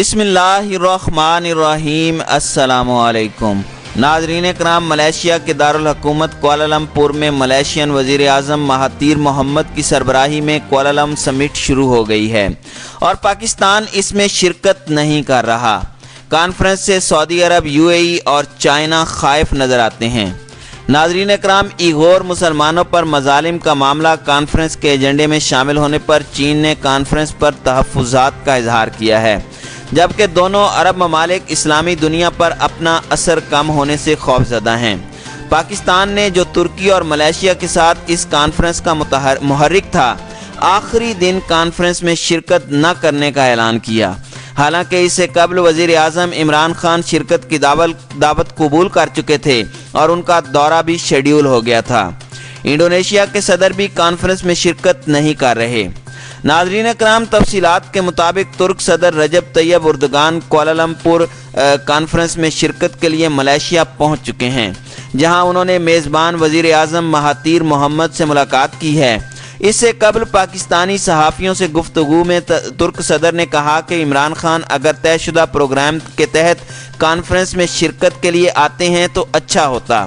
بسم اللہ الرحمن الرحیم۔ السلام علیکم ناظرین کرام، ملیشیا کے دارالحکومت کوالالمپور میں ملیشین وزیر اعظم مہاتیر محمد کی سربراہی میں کوالالم سمٹ شروع ہو گئی ہے اور پاکستان اس میں شرکت نہیں کر رہا۔ کانفرنس سے سعودی عرب، UAE اور چائنا خائف نظر آتے ہیں۔ ناظرین کرام، ایغور مسلمانوں پر مظالم کا معاملہ کانفرنس کے ایجنڈے میں شامل ہونے پر چین نے کانفرنس پر تحفظات کا اظہار کیا ہے، جبکہ دونوں عرب ممالک اسلامی دنیا پر اپنا اثر کم ہونے سے خوفزدہ ہیں۔ پاکستان نے، جو ترکی اور ملیشیا کے ساتھ اس کانفرنس کا محرک تھا، آخری دن کانفرنس میں شرکت نہ کرنے کا اعلان کیا۔ حالانکہ اس سے قبل وزیر اعظم عمران خان شرکت کی دعوت قبول کر چکے تھے اور ان کا دورہ بھی شیڈیول ہو گیا تھا۔ انڈونیشیا کے صدر بھی کانفرنس میں شرکت نہیں کر رہے۔ ناظرین کرام، تفصیلات کے مطابق ترک صدر رجب طیب اردگان کوالالمپور کانفرنس میں شرکت کے لیے ملیشیا پہنچ چکے ہیں، جہاں انہوں نے میزبان وزیر اعظم مہاتیر محمد سے ملاقات کی ہے۔ اس سے قبل پاکستانی صحافیوں سے گفتگو میں ترک صدر نے کہا کہ عمران خان اگر طے شدہ پروگرام کے تحت کانفرنس میں شرکت کے لیے آتے ہیں تو اچھا ہوتا،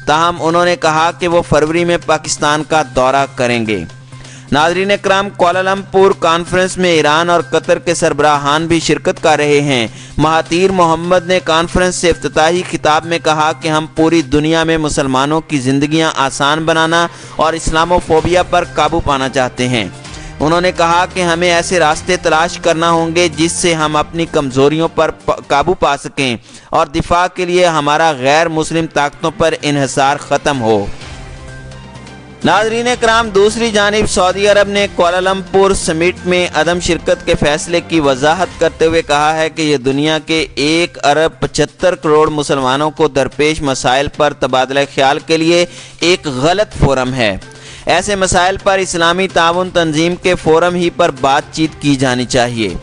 تاہم انہوں نے کہا کہ وہ فروری میں پاکستان کا دورہ کریں گے۔ ناظرین کرام، کوالالمپور کانفرنس میں ایران اور قطر کے سربراہان بھی شرکت کر رہے ہیں۔ مہاتیر محمد نے کانفرنس سے افتتاحی خطاب میں کہا کہ ہم پوری دنیا میں مسلمانوں کی زندگیاں آسان بنانا اور اسلاموفوبیا پر قابو پانا چاہتے ہیں۔ انہوں نے کہا کہ ہمیں ایسے راستے تلاش کرنا ہوں گے جس سے ہم اپنی کمزوریوں پر قابو پا سکیں اور دفاع کے لیے ہمارا غیر مسلم طاقتوں پر انحصار ختم ہو۔ ناظرین کرام، دوسری جانب سعودی عرب نے کوالالمپور سمٹ میں عدم شرکت کے فیصلے کی وضاحت کرتے ہوئے کہا ہے کہ یہ دنیا کے 1.75 ارب مسلمانوں کو درپیش مسائل پر تبادلہ خیال کے لیے ایک غلط فورم ہے۔ ایسے مسائل پر اسلامی تعاون تنظیم کے فورم ہی پر بات چیت کی جانی چاہیے۔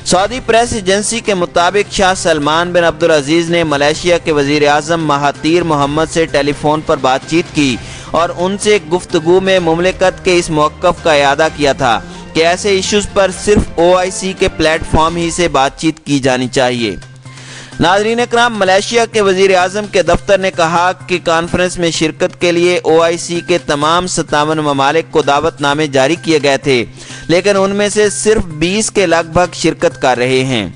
سعودی پریس ایجنسی کے مطابق شاہ سلمان بن عبدالعزیز نے ملیشیا کے وزیر اعظم مہاتیر محمد سے ٹیلی فون پر بات چیت کی اور ان سے گفتگو میں مملکت کے اس موقف کا اعادہ کیا تھا کہ ایسے ایشوز پر صرف OIC کے پلیٹ فارم ہی سے بات چیت کی جانی چاہیے۔ ناظرین اکرام، ملیشیا کے وزیر اعظم کے دفتر نے کہا کہ کانفرنس میں شرکت کے لیے OIC کے تمام 57 ممالک کو دعوت نامے جاری کیے گئے تھے، لیکن ان میں سے صرف 20 کے لگ بھگ شرکت کر رہے ہیں۔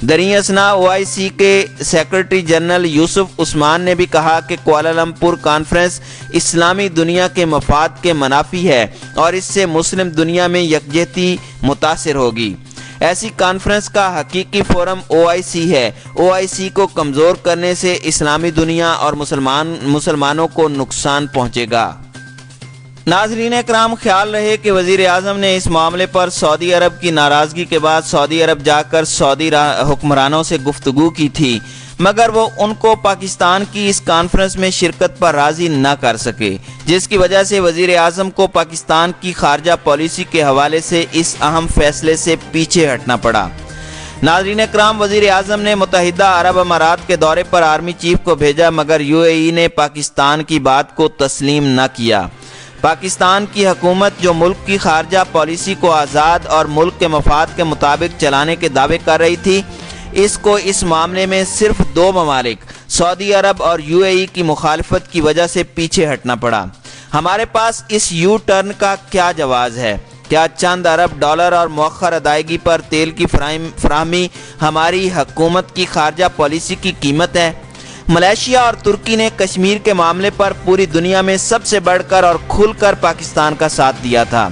دریں اثنا OIC کے سیکرٹری جنرل یوسف عثمان نے بھی کہا کہ کوالالمپور کانفرنس اسلامی دنیا کے مفاد کے منافی ہے اور اس سے مسلم دنیا میں یکجہتی متاثر ہوگی۔ ایسی کانفرنس کا حقیقی فورم OIC ہے۔ OIC کو کمزور کرنے سے اسلامی دنیا اور مسلمانوں کو نقصان پہنچے گا۔ ناظرین اکرام، خیال رہے کہ وزیر اعظم نے اس معاملے پر سعودی عرب کی ناراضگی کے بعد سعودی عرب جا کر سعودی حکمرانوں سے گفتگو کی تھی، مگر وہ ان کو پاکستان کی اس کانفرنس میں شرکت پر راضی نہ کر سکے، جس کی وجہ سے وزیر اعظم کو پاکستان کی خارجہ پالیسی کے حوالے سے اس اہم فیصلے سے پیچھے ہٹنا پڑا۔ ناظرین اکرام، وزیر اعظم نے متحدہ عرب امارات کے دورے پر آرمی چیف کو بھیجا، مگر UAE نے پاکستان کی بات کو تسلیم نہ کیا۔ پاکستان کی حکومت، جو ملک کی خارجہ پالیسی کو آزاد اور ملک کے مفاد کے مطابق چلانے کے دعوے کر رہی تھی، اس کو اس معاملے میں صرف 2 ممالک سعودی عرب اور UAE کی مخالفت کی وجہ سے پیچھے ہٹنا پڑا۔ ہمارے پاس اس یو ٹرن کا کیا جواز ہے؟ کیا چند ارب ڈالر اور مؤخر ادائیگی پر تیل کی فراہمی ہماری حکومت کی خارجہ پالیسی کی قیمت ہے؟ ملیشیا اور ترکی نے کشمیر کے معاملے پر پوری دنیا میں سب سے بڑھ کر اور کھل کر پاکستان کا ساتھ دیا تھا۔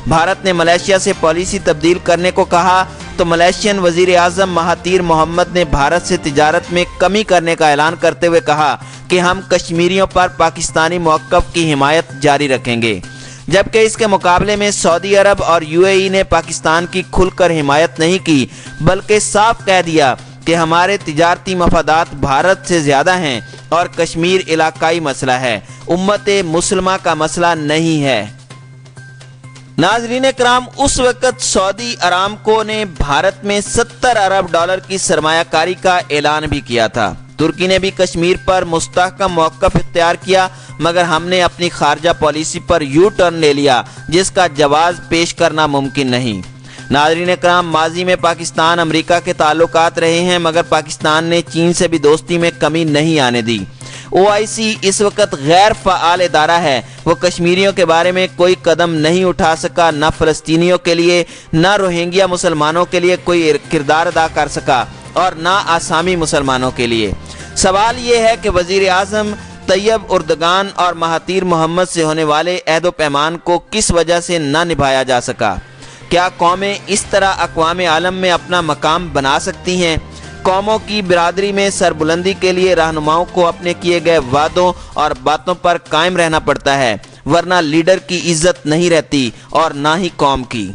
بھارت نے ملیشیا سے پالیسی تبدیل کرنے کو کہا تو ملیشین وزیر اعظم مہاتیر محمد نے بھارت سے تجارت میں کمی کرنے کا اعلان کرتے ہوئے کہا کہ ہم کشمیریوں پر پاکستانی موقف کی حمایت جاری رکھیں گے، جبکہ اس کے مقابلے میں سعودی عرب اور UAE نے پاکستان کی کھل کر حمایت نہیں کی، بلکہ صاف کہہ دیا کہ ہمارے تجارتی مفادات بھارت سے زیادہ ہیں اور کشمیر علاقائی مسئلہ ہے، امت مسلمہ کا مسئلہ نہیں ہے۔ ناظرین کرام، اس وقت سعودی ارامکو نے بھارت میں 70 ارب ڈالر کی سرمایہ کاری کا اعلان بھی کیا تھا۔ ترکی نے بھی کشمیر پر مستحکم موقف اختیار کیا، مگر ہم نے اپنی خارجہ پالیسی پر یو ٹرن لے لیا، جس کا جواز پیش کرنا ممکن نہیں۔ ناظرین کرام، ماضی میں پاکستان امریکہ کے تعلقات رہے ہیں، مگر پاکستان نے چین سے بھی دوستی میں کمی نہیں آنے دی۔ OIC اس وقت غیر فعال ادارہ ہے، وہ کشمیریوں کے بارے میں کوئی قدم نہیں اٹھا سکا، نہ فلسطینیوں کے لیے نہ روہنگیا مسلمانوں کے لیے کوئی کردار ادا کر سکا اور نہ آسامی مسلمانوں کے لیے۔ سوال یہ ہے کہ وزیر اعظم طیب اردگان اور مہاتیر محمد سے ہونے والے عہد و پیمان کو کس وجہ سے نہ نبھایا جا سکا؟ کیا قومیں اس طرح اقوام عالم میں اپنا مقام بنا سکتی ہیں؟ قوموں کی برادری میں سربلندی کے لیے رہنماؤں کو اپنے کیے گئے وعدوں اور باتوں پر قائم رہنا پڑتا ہے، ورنہ لیڈر کی عزت نہیں رہتی اور نہ ہی قوم کی۔